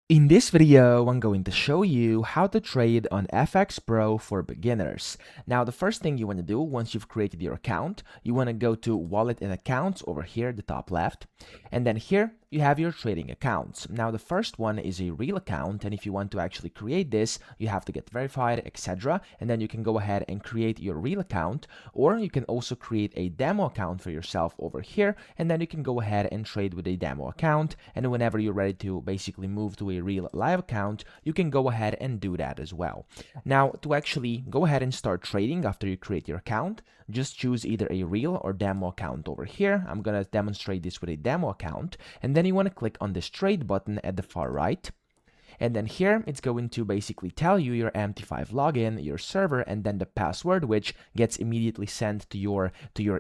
In this video, I'm going to show you how to trade on FxPro for beginners. Now, the first thing you want to do once you've created your account, you want to go to Wallet and Accounts over here, the top left. And then here, you have your trading accounts. Now, the first one is a real account. And if you want to actually create this, you have to get verified, etc. And then you can go ahead and create your real account. Or you can also create a demo account for yourself over here. And then you can go ahead and trade with a demo account. And whenever you're ready to basically move to a real live account, you can go ahead and do that as well. Now, to actually go ahead and start trading after you create your account, just choose either a real or demo account over here. I'm going to demonstrate this with a demo account. And then you want to click on this trade button at the far right. And then here, it's going to basically tell you your MT5 login, your server, and then the password, which gets immediately sent to your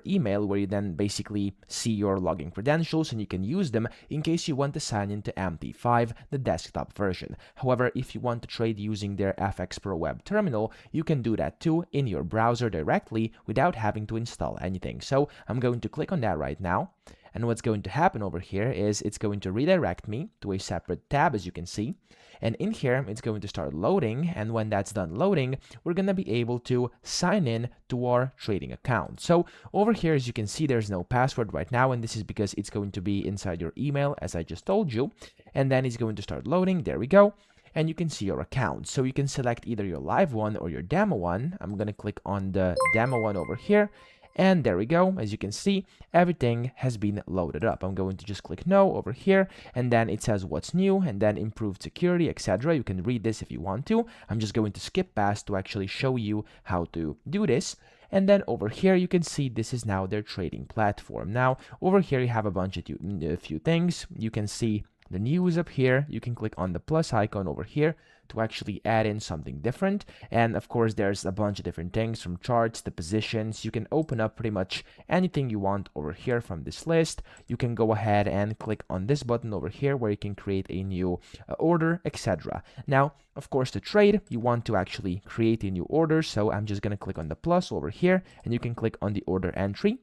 email, where you then basically see your login credentials, and you can use them in case you want to sign into MT5, the desktop version. However, if you want to trade using their FxPro web terminal, you can do that too in your browser directly without having to install anything. So I'm going to click on that right now. And what's going to happen over here is it's going to redirect me to a separate tab, as you can see. And in here, it's going to start loading. And when that's done loading, we're going to be able to sign in to our trading account. So over here, as you can see, there's no password right now. And this is because it's going to be inside your email, as I just told you. And then it's going to start loading. There we go. And you can see your account. So you can select either your live one or your demo one. I'm going to click on the demo one over here. And there we go. As you can see, everything has been loaded up. I'm going to just click no over here, and then it says what's new, and then improved security, etc. You can read this if you want to. I'm just going to skip past to actually show you how to do this. And then over here, you can see this is now their trading platform. Now, over here, you have a few things. You can see the news up here. You can click on the plus icon over here to actually add in something different. And of course, there's a bunch of different things from charts to positions. You can open up pretty much anything you want over here from this list. You can go ahead and click on this button over here where you can create a new order, etc. Now, of course, to trade, you want to actually create a new order. So I'm just going to click on the plus over here, and you can click on the order entry,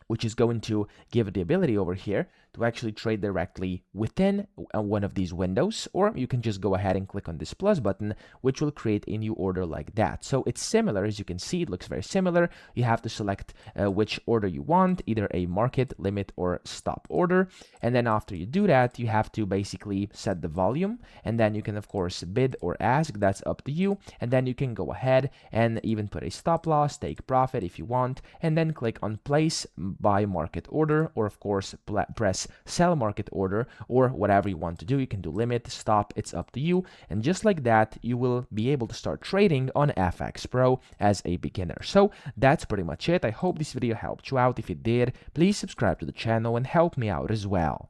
which is going to give the ability over here to actually trade directly within one of these windows, or you can just go ahead and click on this plus button, which will create a new order like that. So it's similar, as you can see, it looks very similar. You have to select which order you want, either a market, limit, or stop order. And then after you do that, you have to basically set the volume, and then you can, of course, bid or ask, that's up to you. And then you can go ahead and even put a stop loss, take profit if you want, and then click on place buy market order, or of course press sell market order, or whatever you want to do. You can do limit, stop, it's up to you. And just like that, you will be able to start trading on FxPro as a beginner. So that's pretty much it. I hope this video helped you out. If it did, please subscribe to the channel and help me out as well.